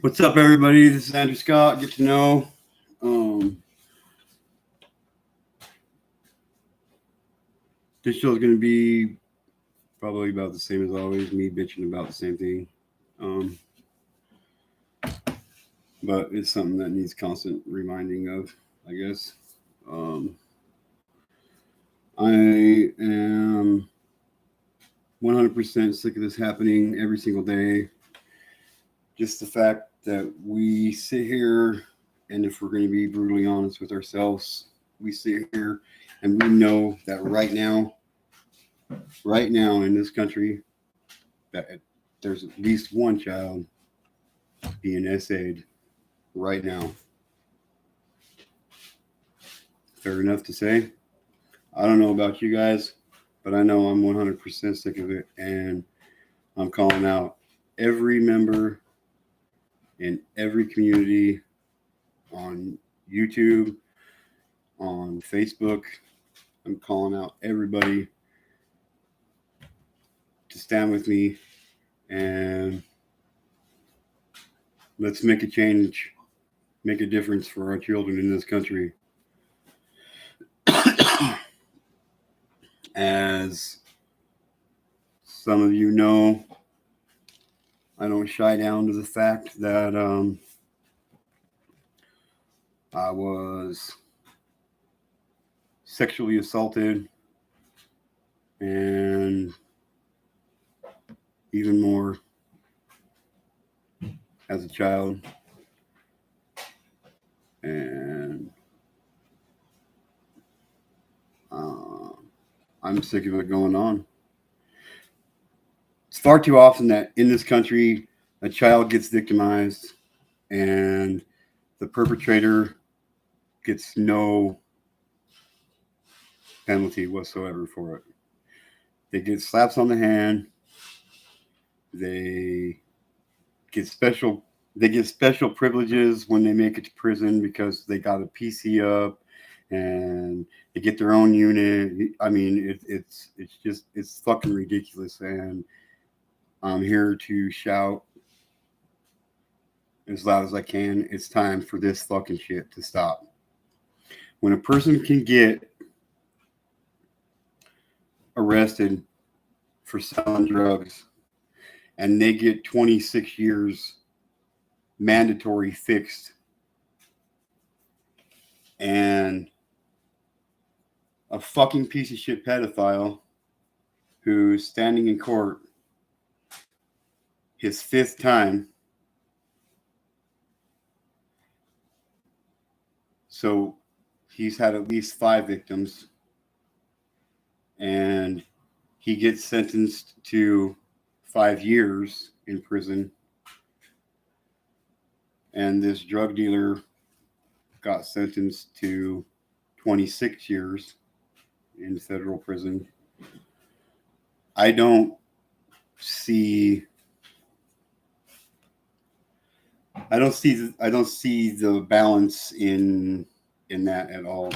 What's up, everybody? This is Andrew Scott. Get to know. This show is going to be probably about the same as always. Me bitching about the same thing, but it's something that needs constant reminding of, I guess. I am 100% sick of this happening every single day. Just the fact that we sit here, and if we're going to be brutally honest with ourselves, we sit here and we know that right now in this country, that there's at least one child being essayed right now. Fair enough to say. I don't know about you guys, but I know I'm 100% sick of it, and I'm calling out every member in every community on YouTube, on Facebook. I'm calling out everybody to stand with me, and let's make a change, make a difference for our children in this country. As some of you know, I don't shy down to the fact that I was sexually assaulted, and even more as a child. And I'm sick of it going on. It's far too often that in this country, a child gets victimized and the perpetrator gets no penalty whatsoever for it. They get slaps on the hand. They get special privileges when they make it to prison because they got a PC up and they get their own unit. I mean, it's fucking ridiculous. And I'm here to shout as loud as I can. It's time for this fucking shit to stop. When a person can get arrested for selling drugs and they get 26 years mandatory fixed, and a fucking piece of shit pedophile who's standing in court his fifth time, so he's had at least 5 victims, and he gets sentenced to 5 years in prison. And this drug dealer got sentenced to 26 years in federal prison. I don't see the balance in that at all.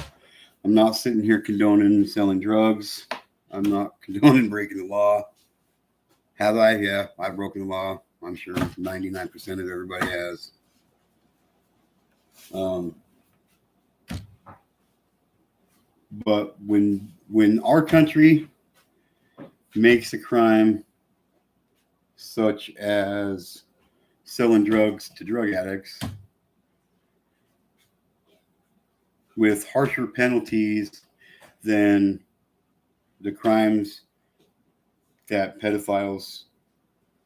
I'm not sitting here condoning selling drugs. I'm not condoning breaking the law. Have I? Yeah, I've broken the law. I'm sure 99% of everybody has. But when our country makes a crime such as selling drugs to drug addicts with harsher penalties than the crimes that pedophiles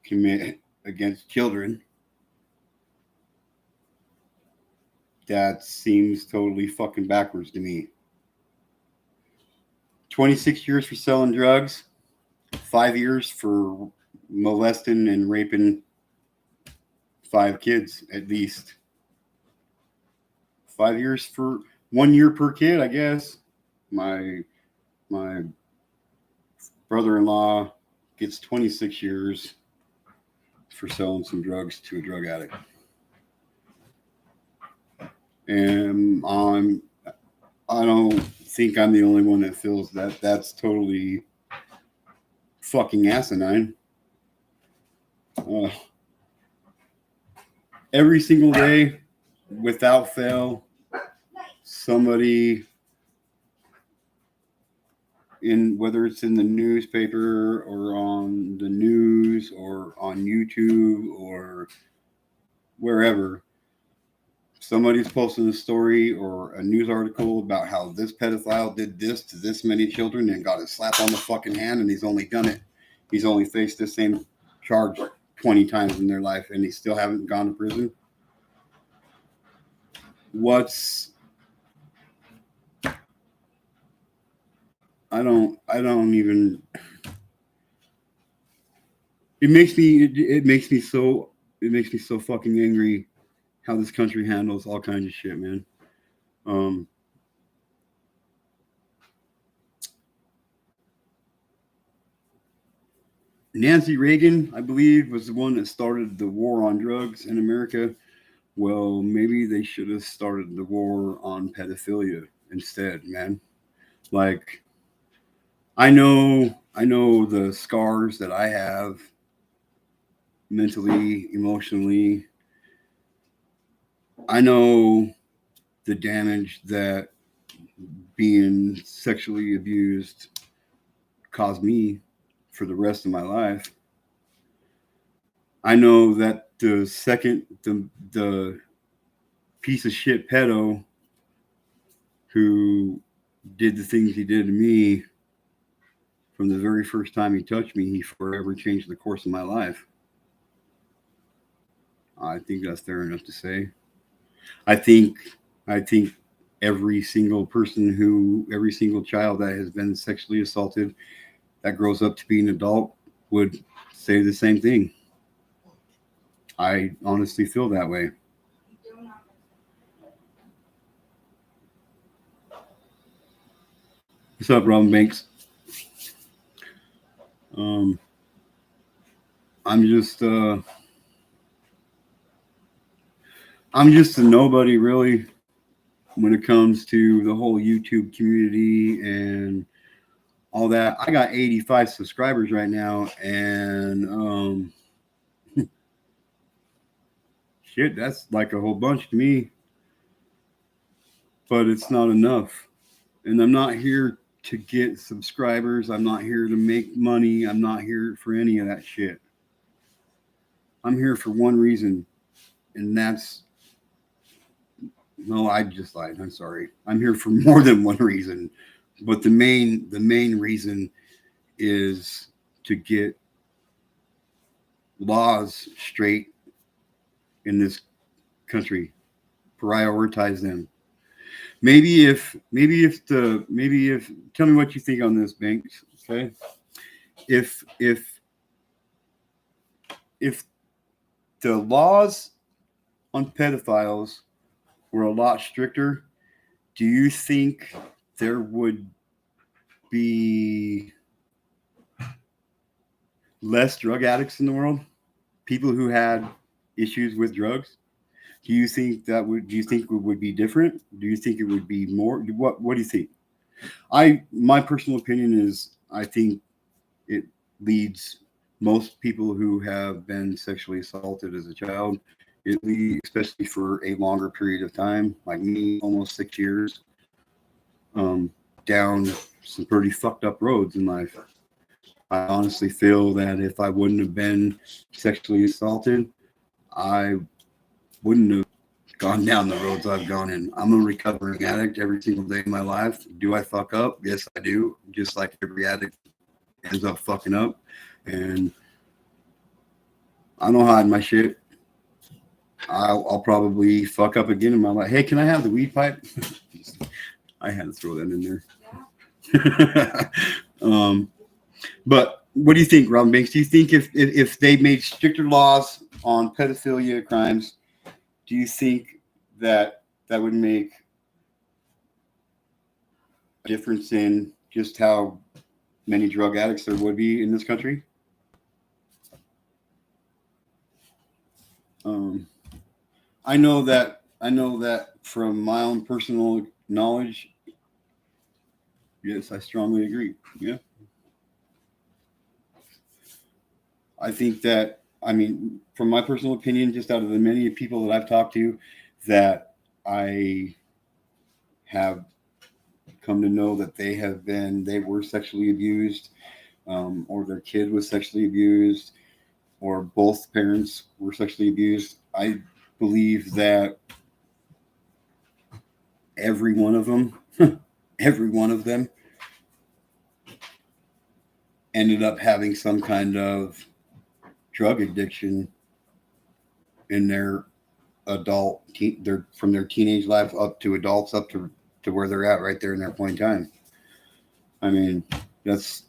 commit against children, that seems totally fucking backwards to me. 26 years for selling drugs, 5 years for molesting and raping 5 kids at least. 5 years for 1 year per kid, I guess. My brother-in-law gets 26 years for selling some drugs to a drug addict. And I don't think I'm the only one that feels that that's totally fucking asinine. every single day, without fail, somebody in, whether it's in the newspaper or on the news or on YouTube or wherever, somebody's posting a story or a news article about how this pedophile did this to this many children and got a slap on the fucking hand, and he's only faced the same charge 20 times in their life, and he still haven't gone to prison. I don't even, it makes me so fucking angry how this country handles all kinds of shit, man. Nancy Reagan, I believe, was the one that started the war on drugs in America. Well, maybe they should have started the war on pedophilia instead, man. Like, I know the scars that I have mentally, emotionally. I know the damage that being sexually abused caused me for the rest of my life. I know that the piece of shit pedo who did the things he did to me, from the very first time he touched me, he forever changed the course of my life. I think that's fair enough to say. I think every single child that has been sexually assaulted that grows up to be an adult would say the same thing. I honestly feel that way. What's up, Robin Banks? I'm just a nobody, really, when it comes to the whole YouTube community and all that. I got 85 subscribers right now, and shit, that's like a whole bunch to me. But it's not enough. And I'm not here to get subscribers. I'm not here to make money. I'm not here for any of that shit. I'm here for one reason, and that's, no, I just lied. I'm sorry. I'm here for more than one reason. But the main reason is to get laws straight in this country. Prioritize them. Maybe if tell me what you think on this, Banks. Okay. If the laws on pedophiles were a lot stricter, do you think there would be less drug addicts in the world? People who had issues with drugs? Do you think it would be different? Do you think it would be more? What do you think? My personal opinion is, I think it leads most people who have been sexually assaulted as a child, it leads, especially for a longer period of time, like me, almost 6 years, down some pretty fucked up roads in life. I honestly feel that if I wouldn't have been sexually assaulted, I wouldn't have gone down the roads I've gone in. I'm a recovering addict every single day of my life. Do I fuck up? Yes, I do. Just like every addict ends up fucking up. And I don't hide my shit. I'll probably fuck up again in my life. Hey, can I have the weed pipe? I had to throw that in there. But what do you think, Robin Banks? Do you think if they made stricter laws on pedophilia crimes, do you think that would make a difference in just how many drug addicts there would be in this country? I know that from my own personal knowledge. Yes, I strongly agree. Yeah. I think that I mean, from my personal opinion, just out of the many people that I've talked to, that I have come to know that they were sexually abused, or their kid was sexually abused, or both parents were sexually abused. I believe that every one of them, every one of them ended up having some kind of drug addiction in their their from their teenage life up to adults, up to where they're at right there in their point in time. I mean, that's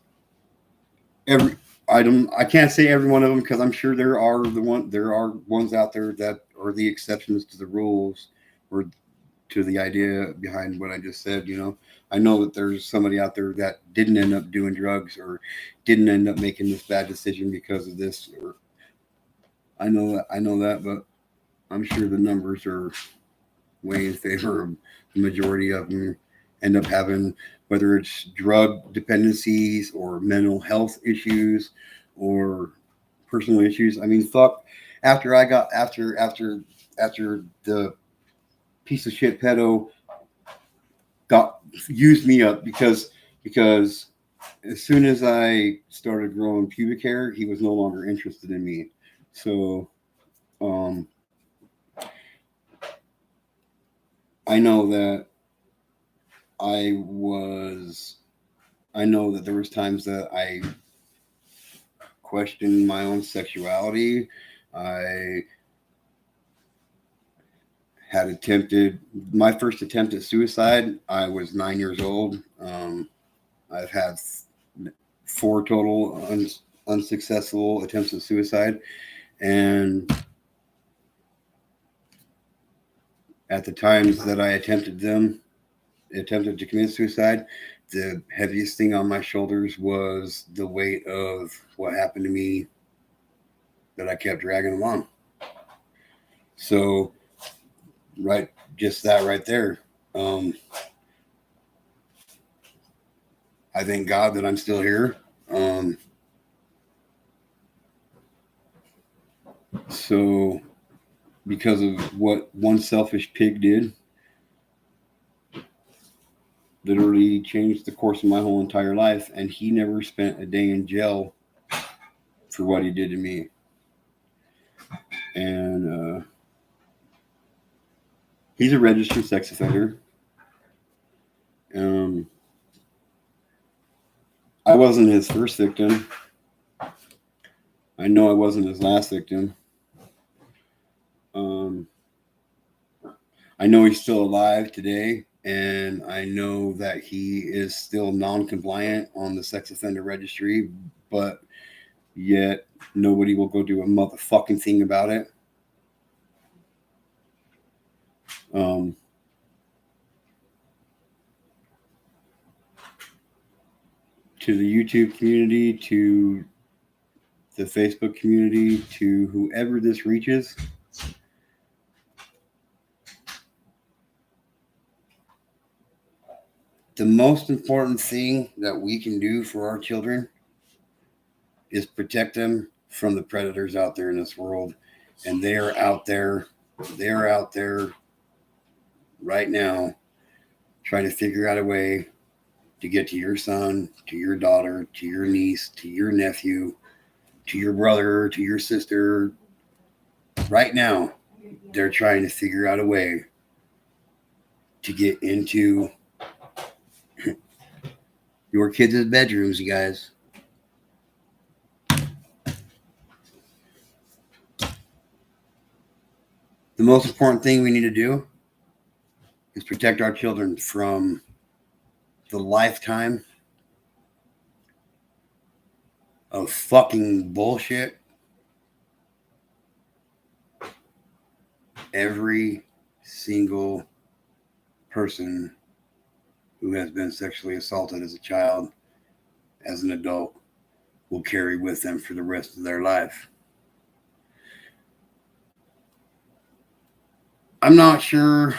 every I can't say every one of them, because I'm sure there are ones out there that are the exceptions to the rules, or to the idea behind what I just said. I know that there's somebody out there that didn't end up doing drugs, or didn't end up making this bad decision because of this. Or I know that, but I'm sure the numbers are way in favor of the majority of them end up having, whether it's drug dependencies or mental health issues or personal issues. I mean, fuck. After the piece of shit pedo got used me up, because as soon as I started growing pubic hair, he was no longer interested in me. So um, I know that I was. I know that there was times that I questioned my own sexuality. I had attempted my first attempt at suicide. I was 9 years old. I've had 4 total unsuccessful attempts at suicide, and at the times that I attempted to commit suicide, the heaviest thing on my shoulders was the weight of what happened to me that I kept dragging along. So, just that right there. Um, I thank God that I'm still here. So, because of what one selfish pig did, literally changed the course of my whole entire life, and he never spent a day in jail for what he did to me. And he's a registered sex offender. Um, I wasn't his first victim. I know I wasn't his last victim. Um, I know he's still alive today, and I know that he is still non-compliant on the sex offender registry, but yet nobody will go do a motherfucking thing about it. To the YouTube community, to the Facebook community, to whoever this reaches, the most important thing that we can do for our children is protect them from the predators out there in this world. And they are out there right now trying to figure out a way to get to your son, to your daughter, to your niece, to your nephew, to your brother, to your sister. Right now, they're trying to figure out a way to get into your kids' bedrooms, you guys. The most important thing we need to do is protect our children from the lifetime of fucking bullshit every single person who has been sexually assaulted as a child, as an adult, will carry with them for the rest of their life. I'm not sure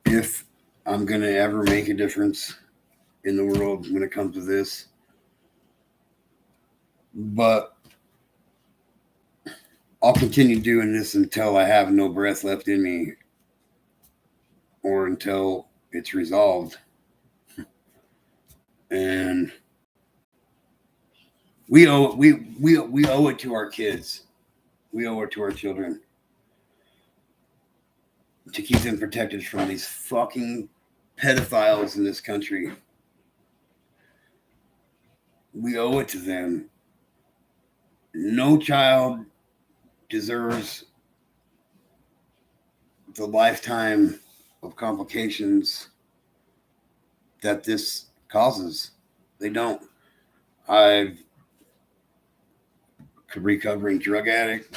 if I'm going to ever make a difference in the world when it comes to this, but I'll continue doing this until I have no breath left in me or until it's resolved. And we owe it to our kids. We owe it to our children to keep them protected from these fucking pedophiles in this country. We owe it to them. No child deserves the lifetime of complications that this causes. They don't. I'm a recovering drug addict,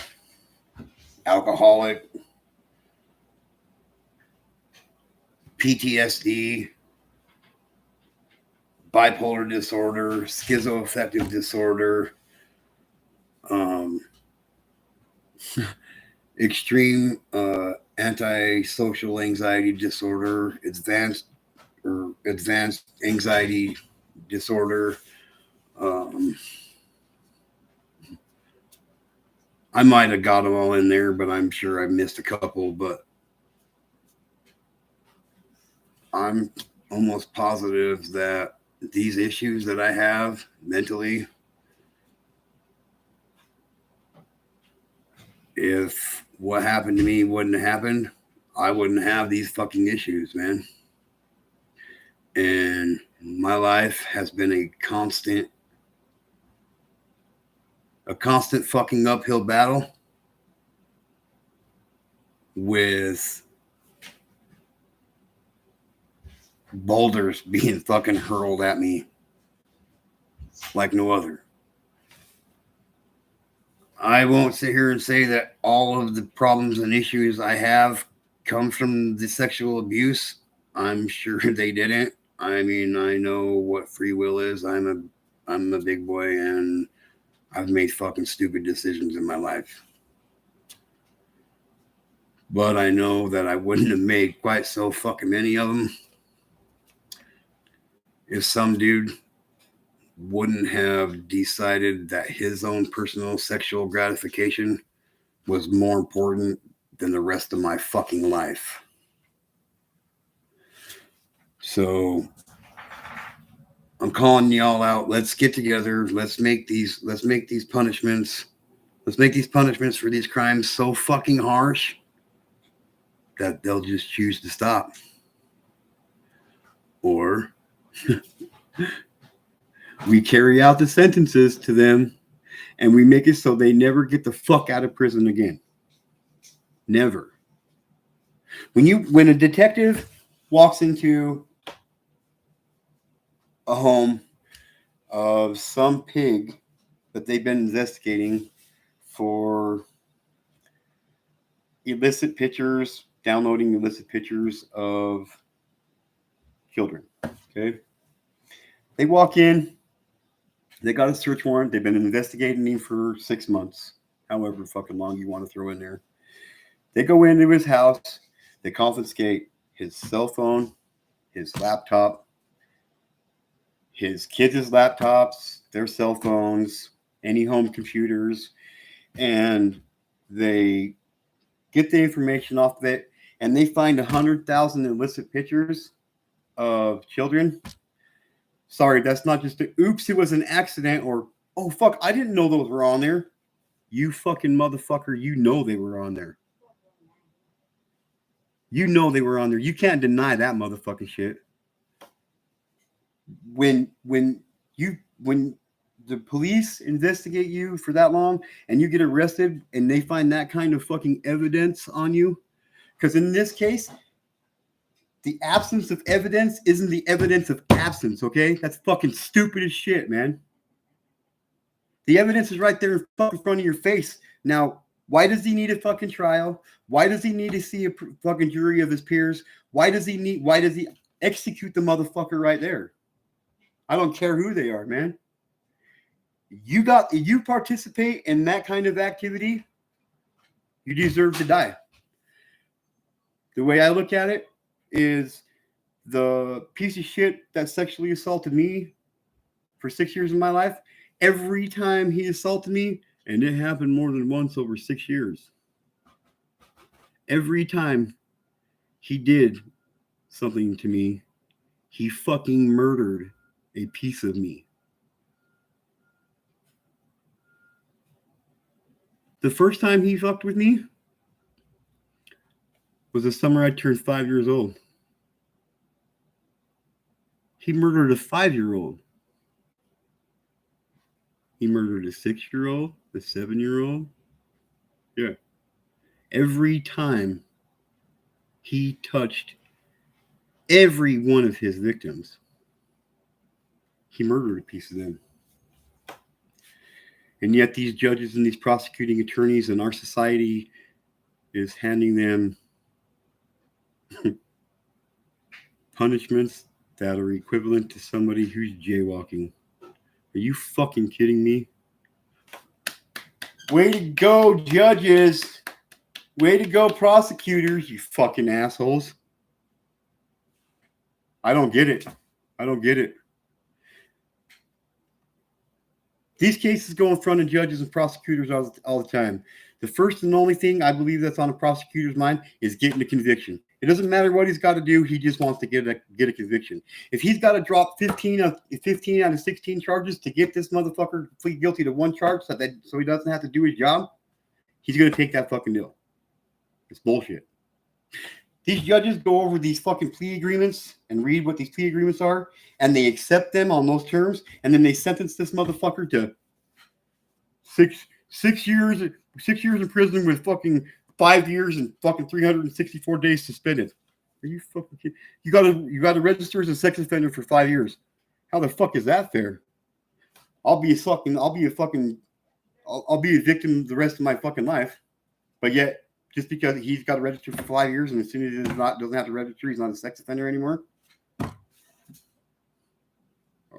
alcoholic, PTSD, bipolar disorder, schizoaffective disorder, extreme antisocial anxiety disorder, advanced anxiety disorder. I might have got them all in there, but I'm sure I missed a couple. But I'm almost positive that these issues that I have mentally, if what happened to me wouldn't have happened, I wouldn't have these fucking issues, man. And my life has been a constant fucking uphill battle with boulders being fucking hurled at me like no other. I won't sit here and say that all of the problems and issues I have come from the sexual abuse. I'm sure they didn't. I mean, I know what free will is. I'm a big boy, and I've made fucking stupid decisions in my life. But I know that I wouldn't have made quite so fucking many of them if some dude wouldn't have decided that his own personal sexual gratification was more important than the rest of my fucking life. So I'm calling y'all out. Let's get together. Let's make these punishments. Let's make these punishments for these crimes so fucking harsh that they'll just choose to stop. Or we carry out the sentences to them and we make it so they never get the fuck out of prison again. Never. When a detective walks into a home of some pig that they've been investigating for illicit pictures, downloading illicit pictures of children, okay? They walk in, they got a search warrant, they've been investigating him for 6 months, however fucking long you want to throw in there. They go into his house, they confiscate his cell phone, his laptop, his kids' laptops, their cell phones, any home computers, and they get the information off of it, and they find 100,000 illicit pictures of children. Sorry, that's not just oops, it was an accident, or oh fuck, I didn't know those were on there. You fucking motherfucker, you know they were on there. You know they were on there. You can't deny that motherfucking shit. When the police investigate you for that long and you get arrested and they find that kind of fucking evidence on you, because in this case, the absence of evidence isn't the evidence of absence, okay? That's fucking stupid as shit, man. The evidence is right there in front of your face. Now, why does he need a fucking trial? Why does he need to see a fucking jury of his peers? Why does he execute the motherfucker right there? I don't care who they are, man. You participate in that kind of activity, you deserve to die. The way I look at it is the piece of shit that sexually assaulted me for 6 years of my life. Every time he assaulted me, And it happened more than once over 6 years. Every time he did something to me, he fucking murdered a piece of me. The first time he fucked with me was the summer I turned 5 years old. He murdered a 5-year-old. He murdered a 6-year-old, a 7-year-old. Yeah. Every time he touched every one of his victims, he murdered a piece of them. And yet these judges and these prosecuting attorneys in our society is handing them punishments that are equivalent to somebody who's jaywalking. Are you fucking kidding me? Way to go, judges. Way to go, prosecutors, you fucking assholes. I don't get it. I don't get it. These cases go in front of judges and prosecutors all the time. The first and only thing I believe that's on a prosecutor's mind is getting a conviction. It doesn't matter what he's got to do. He just wants to get a conviction. If he's got to drop 15 out of 16 charges to get this motherfucker to plead guilty to one charge so he doesn't have to do his job, he's going to take that fucking deal. It's bullshit. These judges go over these fucking plea agreements and read what these plea agreements are, and they accept them on those terms, and then they sentence this motherfucker to six years in prison with fucking 5 years and fucking 364 days suspended. Are you fucking kidding? You gotta register as a sex offender for 5 years. How the fuck is that fair? I'll be a victim the rest of my fucking life, but yet just because he's got to register for 5 years, and as soon as he doesn't have to register, he's not a sex offender anymore.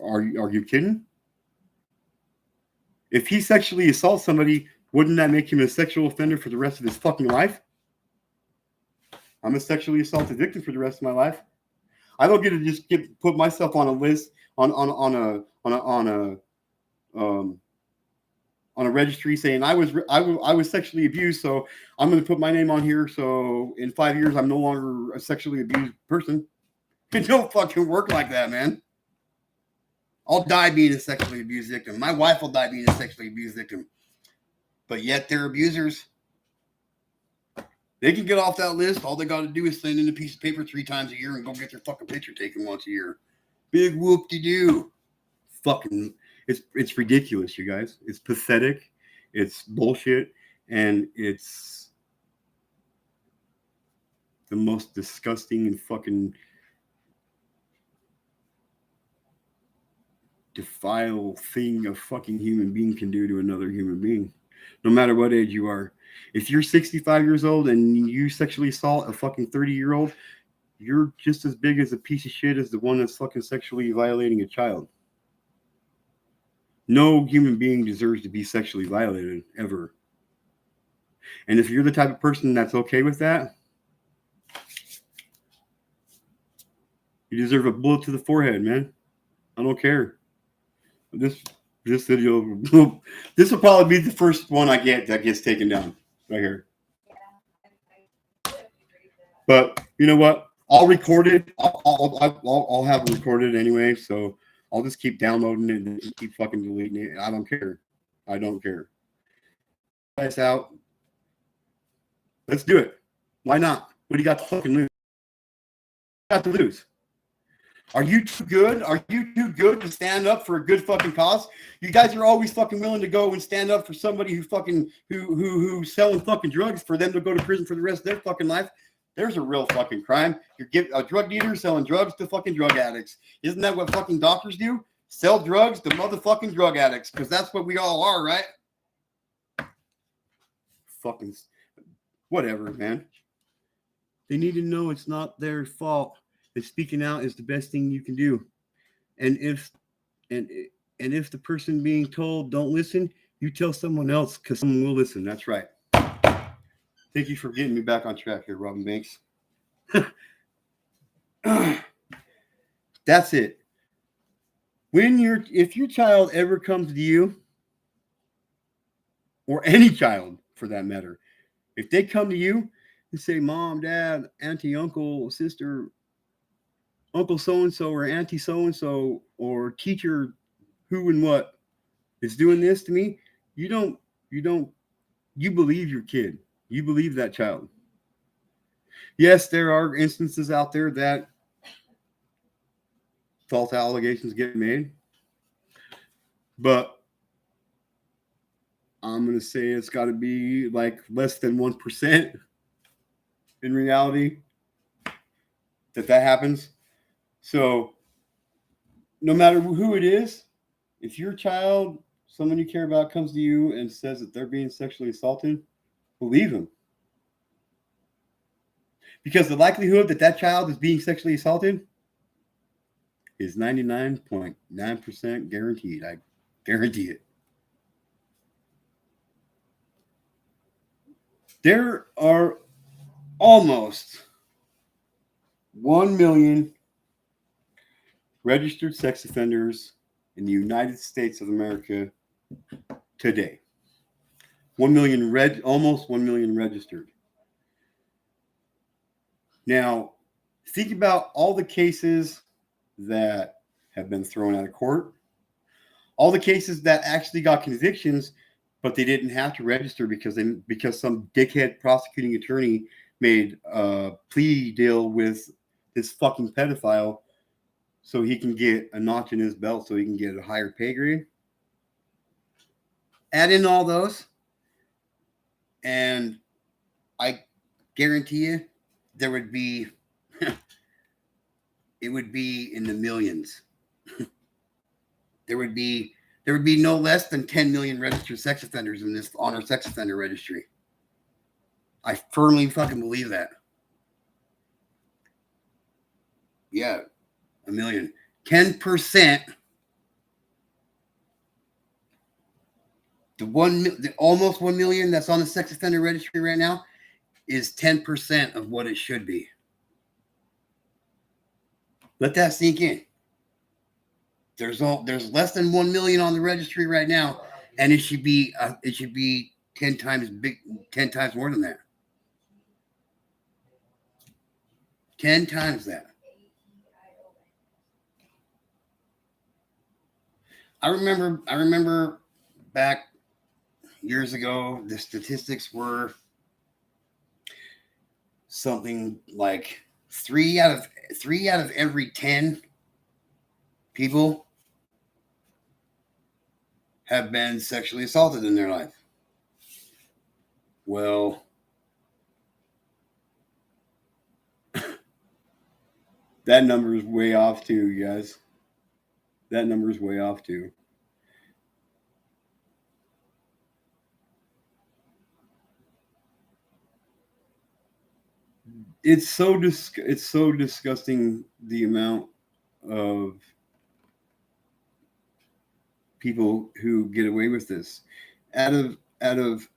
Are you kidding? If he sexually assaults somebody, wouldn't that make him a sexual offender for the rest of his fucking life? I'm a sexually assaulted victim for the rest of my life. I don't get to just put myself on a list on a registry saying I was sexually abused, so I'm going to put my name on here. So in 5 years, I'm no longer a sexually abused person. It don't fucking work like that, man. I'll die being a sexually abused victim. My wife will die being a sexually abused victim. But yet they're abusers. They can get off that list. All they got to do is send in a piece of paper 3 times a year and go get their fucking picture taken once a year. Big whoop-de-doo. Fucking, it's ridiculous, you guys. It's pathetic. It's bullshit. And it's the most disgusting and fucking defile thing a fucking human being can do to another human being, no matter what age you are. If you're 65 years old and you sexually assault a fucking 30-year-old, you're just as big as a piece of shit as the one that's fucking sexually violating a child. No human being deserves to be sexually violated, ever. And if you're the type of person that's okay with that, you deserve a bullet to the forehead, man. I don't care. This video, this will probably be the first one I get that gets taken down right here. But you know what? I'll record it. I'll have it recorded anyway. So I'll just keep downloading it and keep fucking deleting it. I don't care. I don't care. Guys out. Let's do it. Why not? What do you got to fucking lose? What do you got to lose? Are you too good? Are you too good to stand up for a good fucking cause? You guys are always fucking willing to go and stand up for somebody who fucking who's selling fucking drugs for them to go to prison for the rest of their fucking life. There's a real fucking crime. You're a drug dealer selling drugs to fucking drug addicts. Isn't that what fucking doctors do? Sell drugs to motherfucking drug addicts, because that's what we all are, right? Fucking whatever, man. They need to know it's not their fault. That speaking out is the best thing you can do. And if the person being told don't listen, you tell someone else, because someone will listen. That's right. Thank you for getting me back on track here, Robin Banks. That's it. If your child ever comes to you or any child for that matter. If they come to you and say, Mom, Dad, Auntie, Uncle, Sister, Uncle so and so, or Auntie so and so, or teacher who and what is doing this to me, you don't, you don't, you believe your kid. You believe that child. Yes, there are instances out there that false allegations get made, but I'm going to say it's got to be like less than 1% in reality that happens. So no matter who it is, if your child, someone you care about, comes to you and says that they're being sexually assaulted, believe them. Because the likelihood that that child is being sexually assaulted is 99.9% guaranteed. I guarantee it. There are almost 1 million registered sex offenders in the United States of America today. 1 million almost 1 million registered. Now, think about all the cases that have been thrown out of court, all the cases that actually got convictions, but they didn't have to register because some dickhead prosecuting attorney made a plea deal with this fucking pedophile so he can get a notch in his belt, so he can get a higher pay grade. Add in all those, and I guarantee you there would be it would be in the millions. there would be no less than 10 million registered sex offenders on our sex offender registry. I firmly fucking believe that. Yeah, 1 million. 10%. The almost 1 million that's on the sex offender registry right now is 10% of what it should be. Let that sink in. There's less than 1 million on the registry right now, and it should be 10 times more than that. 10 times that. I remember back years ago, the statistics were something like 3 out of every 10 people have been sexually assaulted in their life. Well, that number is way off too, you guys. That number is way off too. It's so disgusting, the amount of people who get away with this. Out of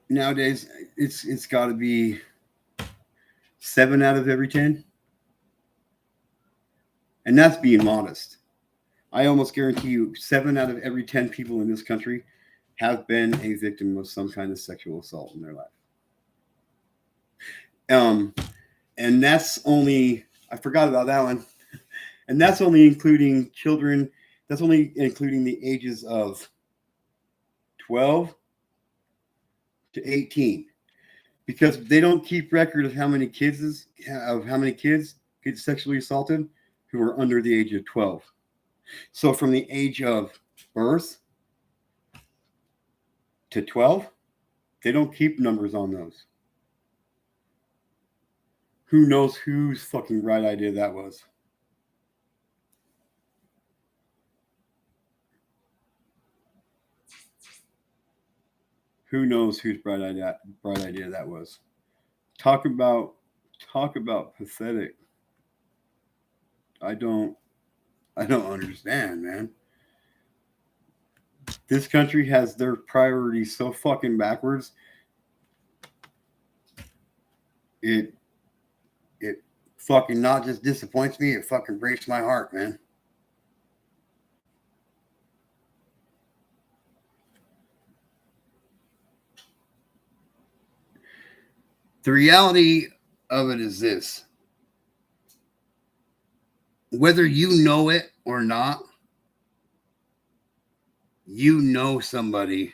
nowadays, it's got to be 7 out of every 10, and that's being modest. I almost guarantee you 7 out of every 10 people in this country have been a victim of some kind of sexual assault in their life. And that's only, I forgot about that one. And that's only including children. That's only including the ages of 12 to 18, because they don't keep record of how many kids get sexually assaulted who are under the age of 12. So from the age of birth to 12, they don't keep numbers on those. Who knows whose fucking right idea that was? Who knows whose bright idea that was? Talk about pathetic. I don't understand, man. This country has their priorities so fucking backwards. It fucking not just disappoints me, it fucking breaks my heart, man. The reality of it is this. Whether you know it or not, you know somebody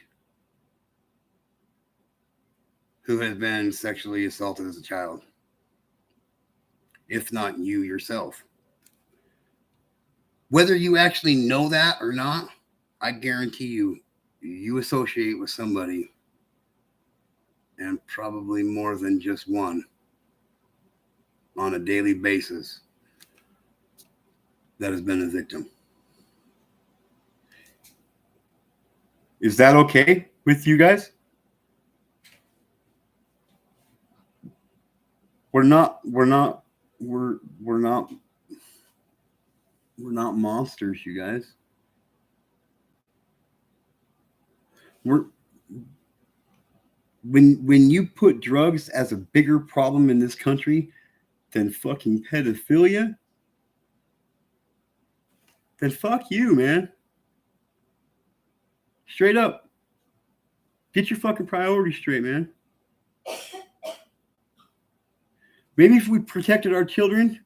who has been sexually assaulted as a child, if not you yourself. Whether you actually know that or not, I guarantee you associate with somebody, and probably more than just one, on a daily basis that has been a victim. Is that okay with you guys? We're not monsters, you guys. When you put drugs as a bigger problem in this country than fucking pedophilia, then fuck you, man. Straight up. Get your fucking priorities straight, man. Maybe if we protected our children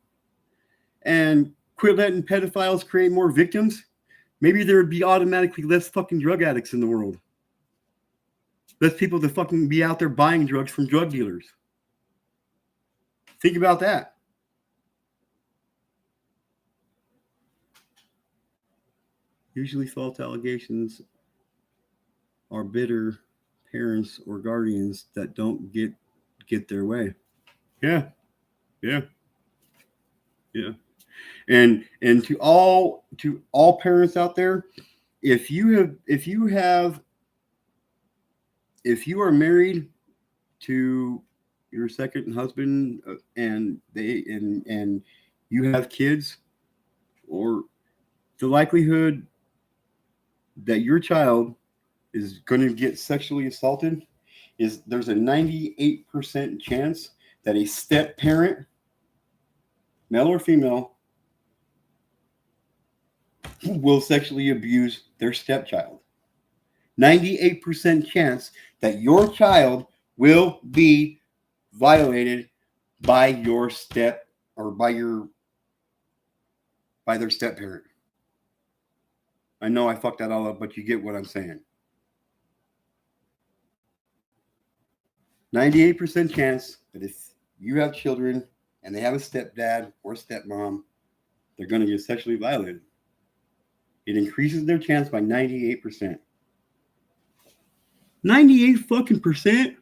and quit letting pedophiles create more victims, maybe there would be automatically less fucking drug addicts in the world. Less people to fucking be out there buying drugs from drug dealers. Think about that. Usually false allegations are bitter parents or guardians that don't get their way. Yeah. And to all parents out there, if you are married to your second husband and you have kids, or the likelihood that your child is going to get sexually assaulted there's a 98% chance that a step parent, male or female, will sexually abuse their stepchild. 98% chance that your child will be violated by your step or by their step parent. I know I fucked that all up, but you get what I'm saying. 98% chance that if you have children and they have a stepdad or stepmom, they're going to get sexually violated. It increases their chance by 98%. 98 fucking percent?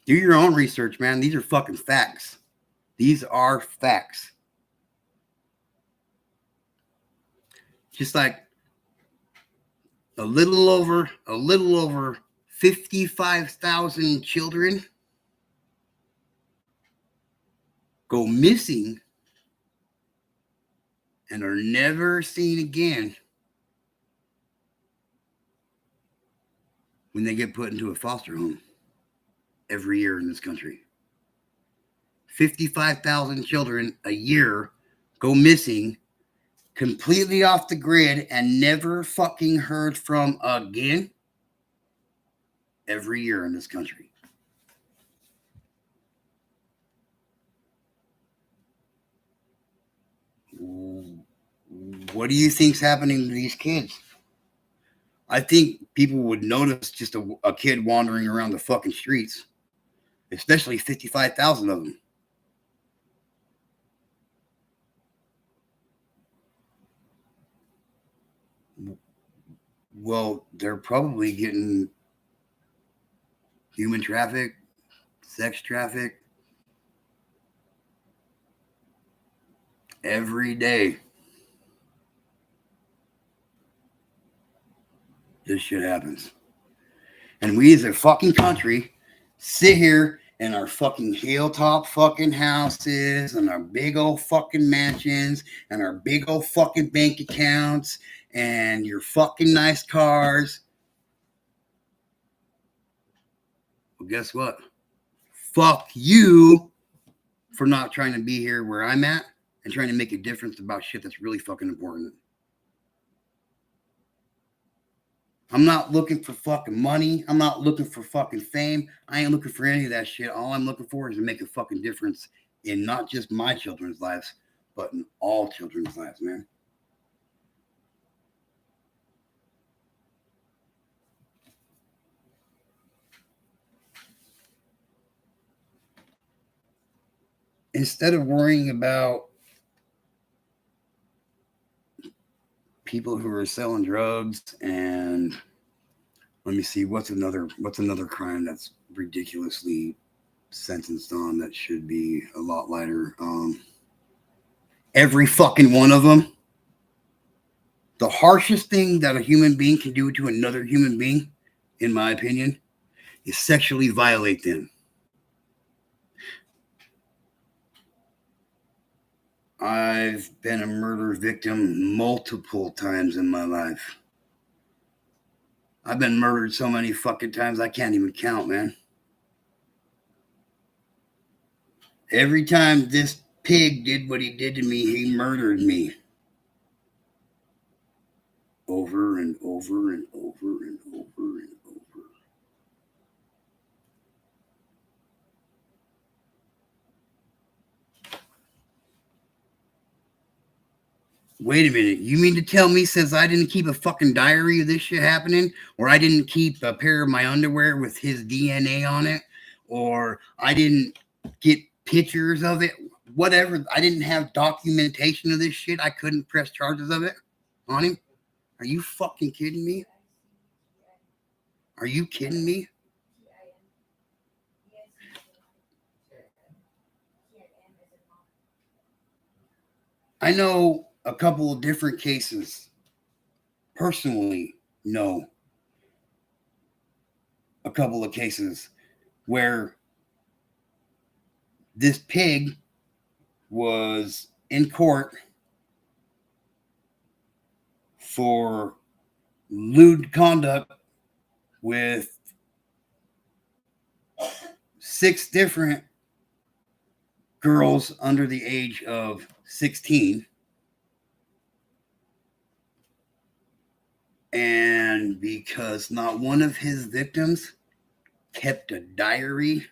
Do your own research, man. These are fucking facts. These are facts. Just like a little over 55,000 children go missing and are never seen again when they get put into a foster home every year in this country. 55,000 children a year go missing, completely off the grid, and never fucking heard from again every year in this country. What do you think's happening to these kids? I think people would notice just a kid wandering around the fucking streets, especially 55,000 of them. Well, they're probably getting human traffic, sex traffic every day. This shit happens. And we as a fucking country sit here in our fucking hilltop fucking houses and our big old fucking mansions and our big old fucking bank accounts and your fucking nice cars. Well, guess what? Fuck you for not trying to be here where I'm at and trying to make a difference about shit that's really fucking important. I'm not looking for fucking money. I'm not looking for fucking fame. I ain't looking for any of that shit. All I'm looking for is to make a fucking difference in not just my children's lives, but in all children's lives, man. Instead of worrying about people who are selling drugs and let me see what's another crime that's ridiculously sentenced on that should be a lot lighter. Every fucking one of them. The harshest thing that a human being can do to another human being, in my opinion, is sexually violate them. I've been a murder victim multiple times in my life. I've been murdered so many fucking times I can't even count, man. Every time this pig did what he did to me, he murdered me. Over and over and over and over and over. Wait a minute. You mean to tell me since I didn't keep a fucking diary of this shit happening, or I didn't keep a pair of my underwear with his DNA on it, or I didn't get pictures of it, whatever, I didn't have documentation of this shit, I couldn't press charges of it on him? Are you fucking kidding me? Are you kidding me? I know a couple of different cases. Personally, know a couple of cases where this pig was in court for lewd conduct with 6 different girls under the age of 16. And because not one of his victims kept a diary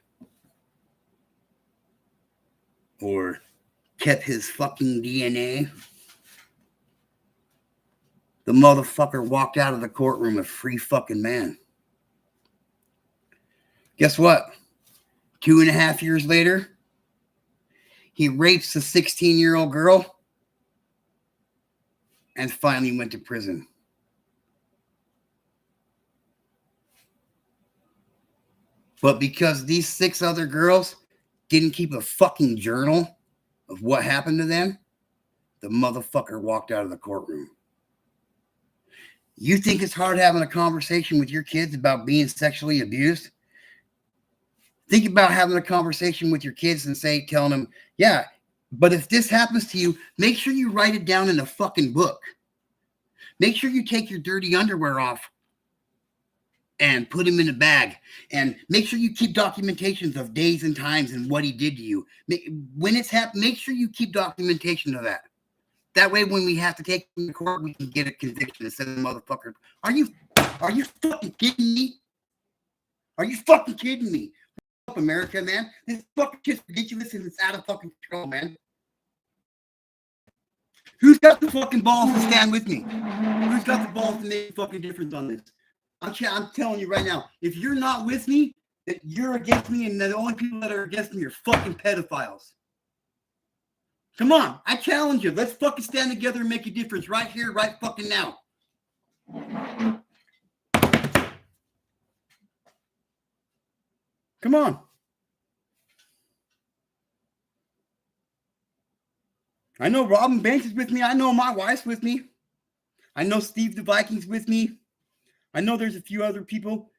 or kept his fucking DNA, the motherfucker walked out of the courtroom a free fucking man. Guess what? 2.5 years later, he rapes a 16-year-old girl and finally went to prison. But because these 6 other girls didn't keep a fucking journal of what happened to them, the motherfucker walked out of the courtroom. You think it's hard having a conversation with your kids about being sexually abused? Think about having a conversation with your kids and telling them, yeah, but if this happens to you, make sure you write it down in a fucking book. Make sure you take your dirty underwear off and put him in a bag, and make sure you keep documentations of days and times and what he did to you. When it's happened, make sure you keep documentation of that. That way, when we have to take him to court, we can get a conviction and send the motherfucker. Are you fucking kidding me? Are you fucking kidding me? Fuck America, man. This fucking shit's ridiculous and it's out of fucking control, man. Who's got the fucking balls to stand with me? Who's got the balls to make a fucking difference on this? I'm telling you right now, if you're not with me, that you're against me, and the only people that are against me are fucking pedophiles. Come on, I challenge you. Let's fucking stand together and make a difference right here, right fucking now. Come on. I know Robin Banks is with me. I know my wife's with me. I know Steve the Viking's with me. I know there's a few other people.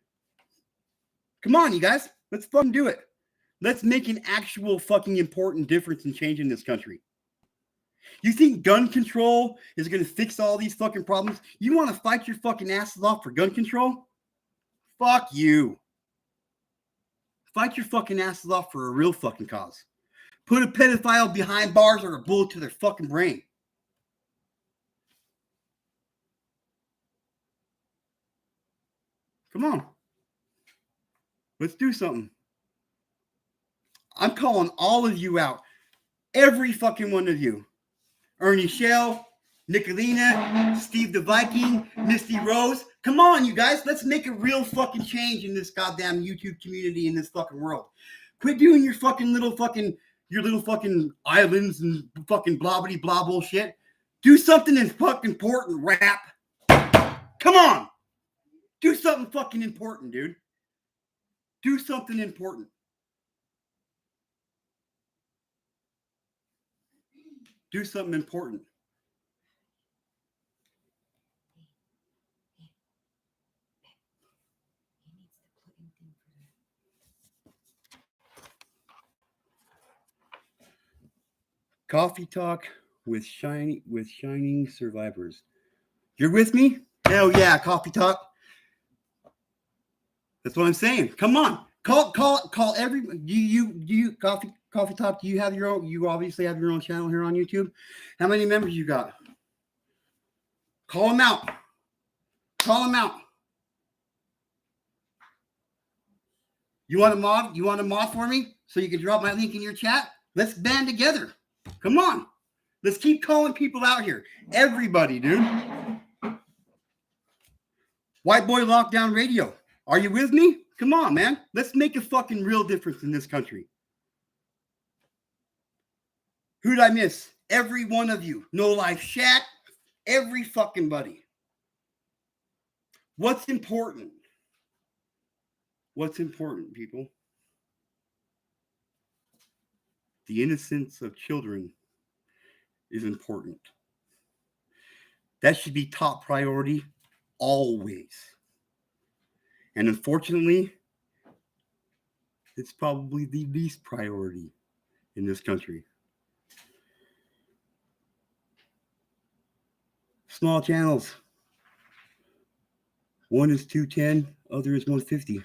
Come on, you guys. Let's fucking do it. Let's make an actual fucking important difference and change in this country. You think gun control is going to fix all these fucking problems? You want to fight your fucking asses off for gun control? Fuck you. Fight your fucking asses off for a real fucking cause. Put a pedophile behind bars or a bullet to their fucking brain. Come on. Let's do something. I'm calling all of you out. Every fucking one of you. Ernie Shell, Nicolina, Steve the Viking, Misty Rose. Come on, you guys. Let's make a real fucking change in this goddamn YouTube community in this fucking world. Quit doing your little fucking islands and fucking blah blah blah bullshit. Do something that's fucking important, rap. Come on. Do something fucking important, dude. Do something important. Do something important. Coffee talk with shining survivors. You're with me? Hell yeah, coffee talk. That's what I'm saying. Come on. Call every you coffee talk. Do you have your own? You obviously have your own channel here on YouTube. How many members you got? Call them out. Call them out. You want a mod? You want a mod for me so you can drop my link in your chat? Let's band together. Come on. Let's keep calling people out here. Everybody, dude. White Boy Lockdown Radio. Are you with me? Come on, man. Let's make a fucking real difference in this country. Who'd I miss? Every one of you. No Life Shack. Every fucking buddy. What's important? What's important, people? The innocence of children is important. That should be top priority always. And unfortunately, it's probably the least priority in this country. Small channels. One is 210, other is 150.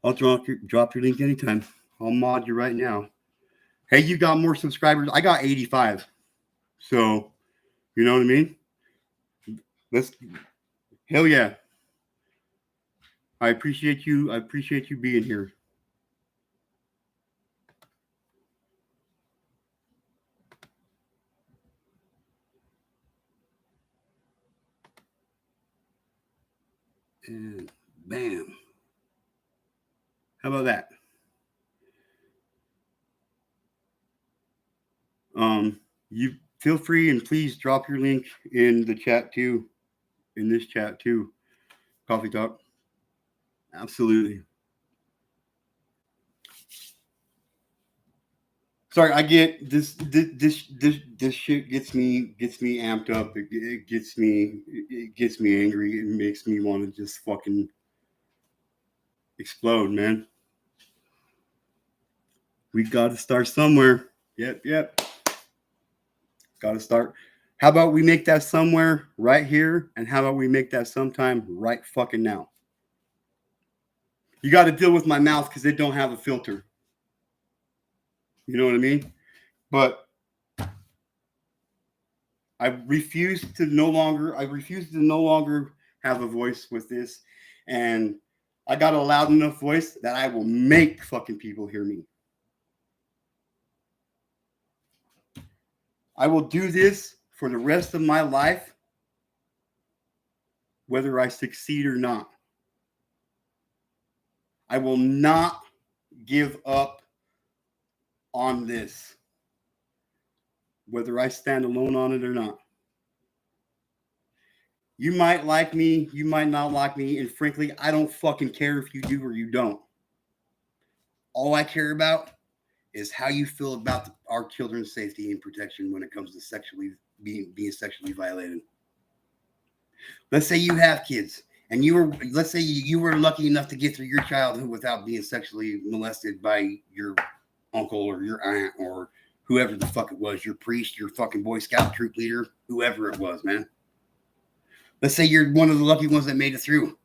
I'll drop your link anytime. I'll mod you right now. Hey, you got more subscribers. I got 85. So, you know what I mean? Hell yeah. I appreciate you. I appreciate you being here. And bam. How about that? You feel free and please drop your link in the chat too. In this chat too. Coffee Talk. Absolutely. Sorry, I get this shit gets me amped up. It gets me angry. It makes me want to just fucking explode, man. We got to start somewhere. Yep. Got to start. How about we make that somewhere right here? And how about we make that sometime right fucking now? You got to deal with my mouth because it don't have a filter. You know what I mean? But I refuse to no longer have a voice with this. And I got a loud enough voice that I will make fucking people hear me. I will do this for the rest of my life, whether I succeed or not. I will not give up on this, whether I stand alone on it or not. You might like me, you might not like me, and frankly, I don't fucking care if you do or you don't. All I care about is how you feel about our children's safety and protection when it comes to being sexually violated. Let's say you have kids, and let's say you were lucky enough to get through your childhood without being sexually molested by your uncle or your aunt or whoever the fuck it was, your priest, your fucking Boy Scout troop leader, whoever it was, man. Let's say you're one of the lucky ones that made it through.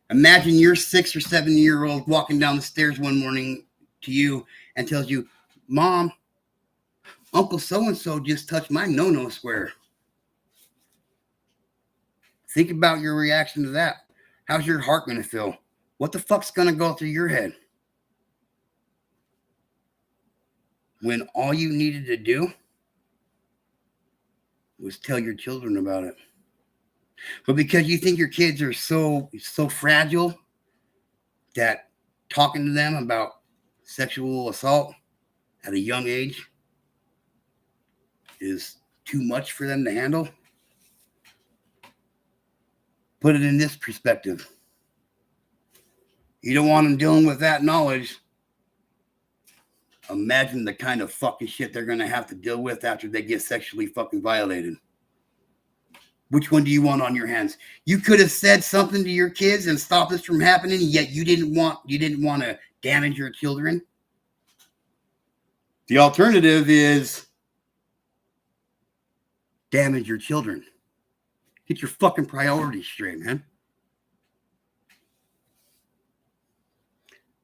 Imagine your 6 or 7-year-old walking down the stairs one morning to you and tells you, Mom, Uncle so-and-so just touched my no-no square. Think about your reaction to that. How's your heart going to feel? What the fuck's going to go through your head? When all you needed to do was tell your children about it. But because you think your kids are so fragile that talking to them about sexual assault at a young age is too much for them to handle, put it in this perspective. You don't want them dealing with that knowledge. Imagine the kind of fucking shit they're going to have to deal with after they get sexually fucking violated. Which one do you want on your hands? You could have said something to your kids and stopped this from happening, yet you didn't want to damage your children. The alternative is damage your children. Get your fucking priorities straight, man.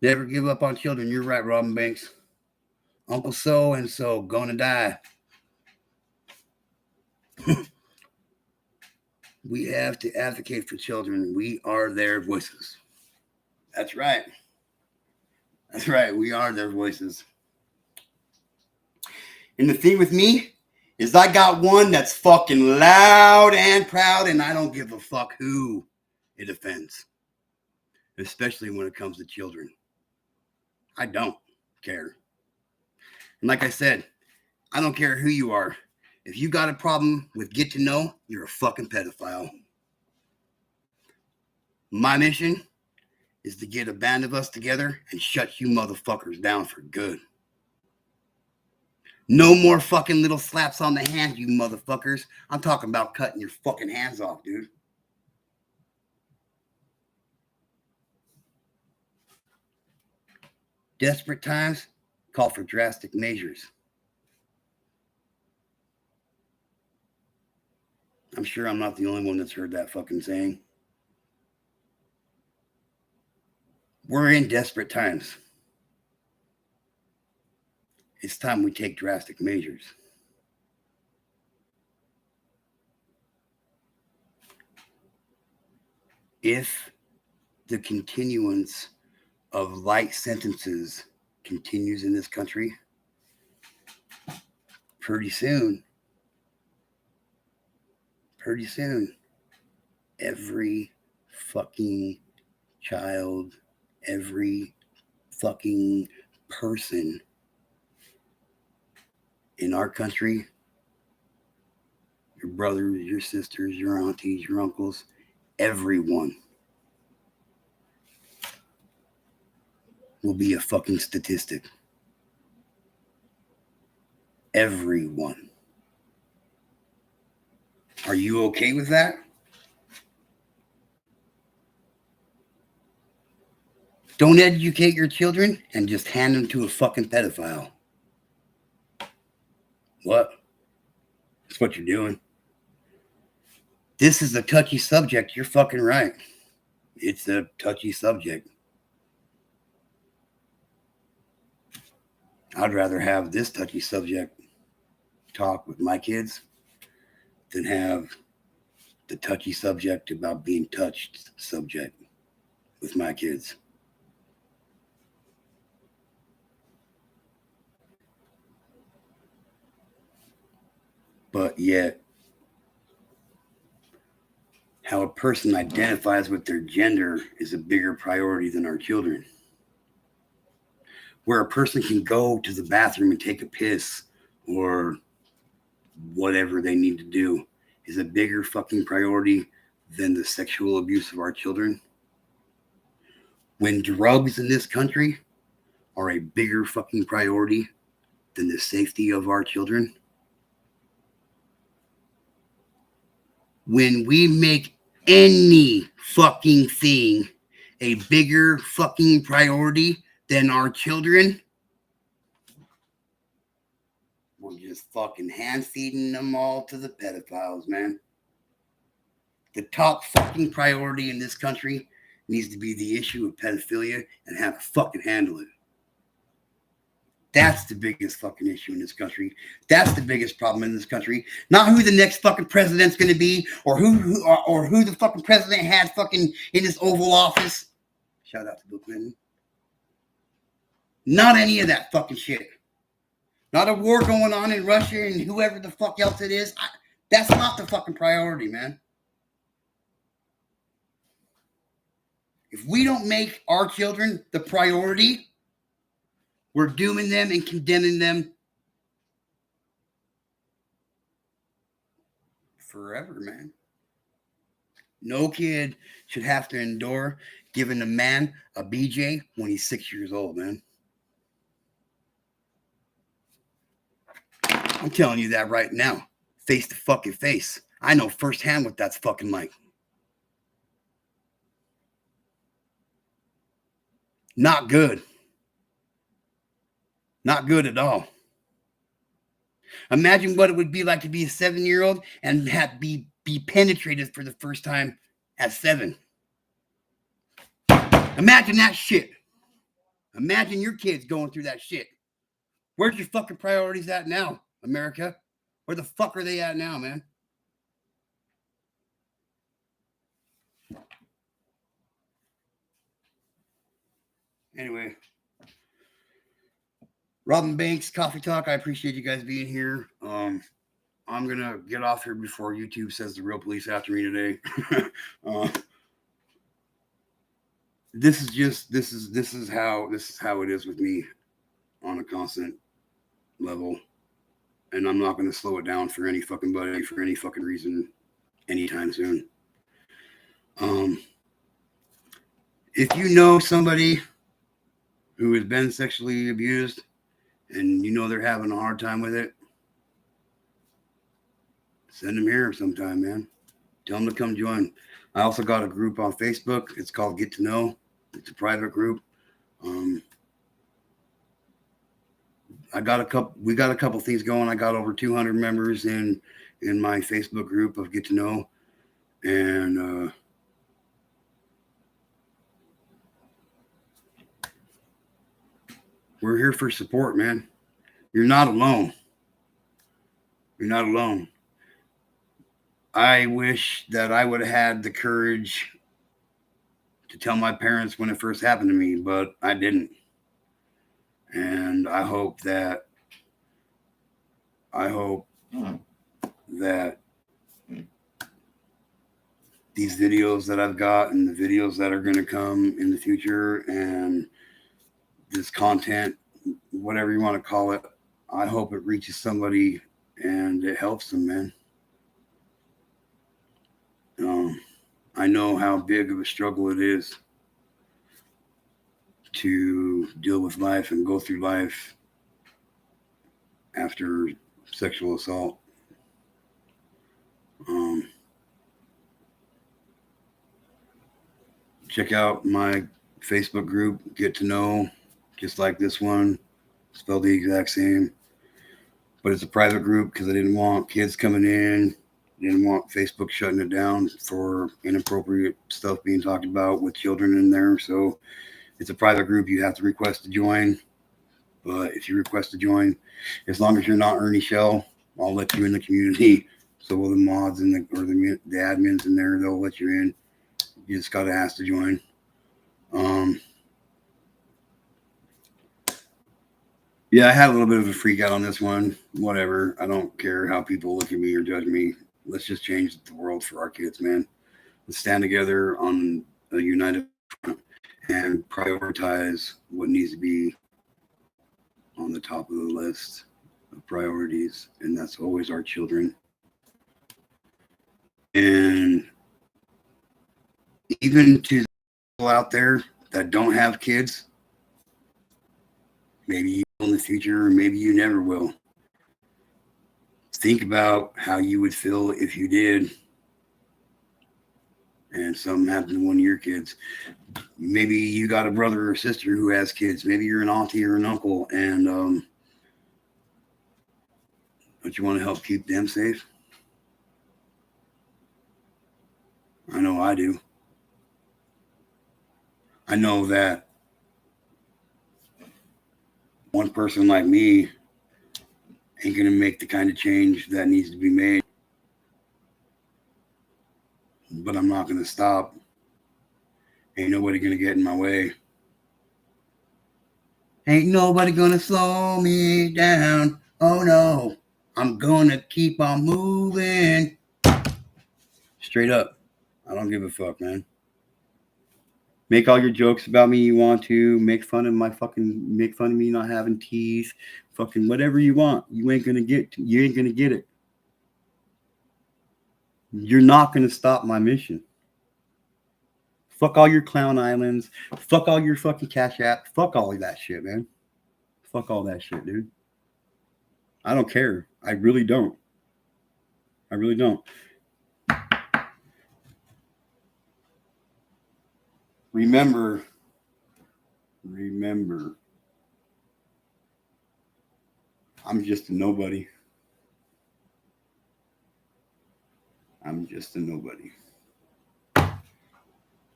Never give up on children. You're right, Robin Banks. Uncle so-and-so gonna die. We have to advocate for children. We are their voices. That's right. That's right. We are their voices. And the thing with me is I got one that's fucking loud and proud, and I don't give a fuck who it offends. Especially when it comes to children. I don't care. And like I said, I don't care who you are. If you got a problem with Get2Know, you're a fucking pedophile. My mission is to get a band of us together and shut you motherfuckers down for good. No more fucking little slaps on the hand, you motherfuckers. I'm talking about cutting your fucking hands off, dude. Desperate times call for drastic measures. I'm sure I'm not the only one that's heard that fucking saying. We're in desperate times. It's time we take drastic measures. If the continuance of light sentences continues in this country, pretty soon, every fucking child, every fucking person in our country, your brothers, your sisters, your aunties, your uncles, everyone will be a fucking statistic. Everyone. Are you okay with that? Don't educate your children and just hand them to a fucking pedophile. What? That's what you're doing. This is a touchy subject. You're fucking right. It's a touchy subject. I'd rather have this touchy subject talk with my kids than have the touchy subject about being touched subject with my kids. But yet, how a person identifies with their gender is a bigger priority than our children. Where a person can go to the bathroom and take a piss or whatever they need to do is a bigger fucking priority than the sexual abuse of our children. When drugs in this country are a bigger fucking priority than the safety of our children. When we make any fucking thing a bigger fucking priority than our children, we're just fucking hand feeding them all to the pedophiles, man. The top fucking priority in this country needs to be the issue of pedophilia and how to fucking handle it. That's the biggest fucking issue in this country. That's the biggest problem in this country. Not who the next fucking president's going to be, or who the fucking president had fucking in this Oval Office. Shout out to Bill Clinton. Not any of that fucking shit. Not a war going on in Russia and whoever the fuck else it is. That's not the fucking priority, man. If we don't make our children the priority, we're dooming them and condemning them forever, man. No kid should have to endure giving a man a BJ when he's 6 years old, man. I'm telling you that right now, face to fucking face. I know firsthand what that's fucking like. Not good. Not good at all. Imagine what it would be like to be a 7-year-old and be penetrated for the first time at 7. Imagine that shit. Imagine your kids going through that shit. Where's your fucking priorities at now, America? Where the fuck are they at now, man? Anyway, Robin Banks, Coffee Talk. I appreciate you guys being here. I'm gonna get off here before YouTube says the real police after me today. This is how it is with me on a constant level, and I'm not gonna slow it down for any fucking buddy for any fucking reason anytime soon. If you know somebody who has been sexually abused and you know they're having a hard time with it, send them here sometime, man. Tell them to come join. I also got a group on Facebook. It's called Get2Know. It's a private group. We got a couple things going. I got over 200 members in my Facebook group of Get2Know, and we're here for support, man. You're not alone. You're not alone. I wish that I would have had the courage to tell my parents when it first happened to me, but I didn't. And I hope that these videos that I've got and the videos that are going to come in the future and this content, whatever you want to call it, I hope it reaches somebody and it helps them, man. I know how big of a struggle it is to deal with life and go through life after sexual assault. Check out my Facebook group, Get2Know, just like this one, spelled the exact same. But it's a private group because I didn't want kids coming in. Didn't want Facebook shutting it down for inappropriate stuff being talked about with children in there. So it's a private group. You have to request to join. But if you request to join, as long as you're not Ernie Shell, I'll let you in the community. So will the mods and the admins in there, they'll let you in. You just got to ask to join. Yeah, I had a little bit of a freak out on this one. Whatever. I don't care how people look at me or judge me. Let's just change the world for our kids, man. Let's stand together on a united front and prioritize what needs to be on the top of the list of priorities, and that's always our children. And even to people out there that don't have kids, maybe you will in the future, or maybe you never will. Think about how you would feel if you did and something happened to one of your kids. Maybe you got a brother or sister who has kids. Maybe you're an auntie or an uncle, and don't you want to help keep them safe? I know I do. I know that one person like me ain't going to make the kind of change that needs to be made. But I'm not going to stop. Ain't nobody going to get in my way. Ain't nobody going to slow me down. Oh no, I'm going to keep on moving. Straight up. I don't give a fuck, man. Make all your jokes about me you want to. Make fun of me not having teeth. Fucking whatever you want. You ain't gonna get it. You're not gonna stop my mission. Fuck all your clown islands. Fuck all your fucking Cash App. Fuck all of that shit, man. Fuck all that shit, dude. I don't care. I really don't. I really don't. Remember, I'm just a nobody. I'm just a nobody.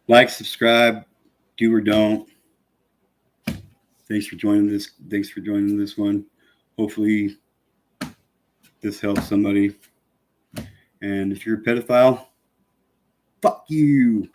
Like, subscribe, do or don't. Thanks for joining this one. Hopefully this helps somebody. And if you're a pedophile, fuck you.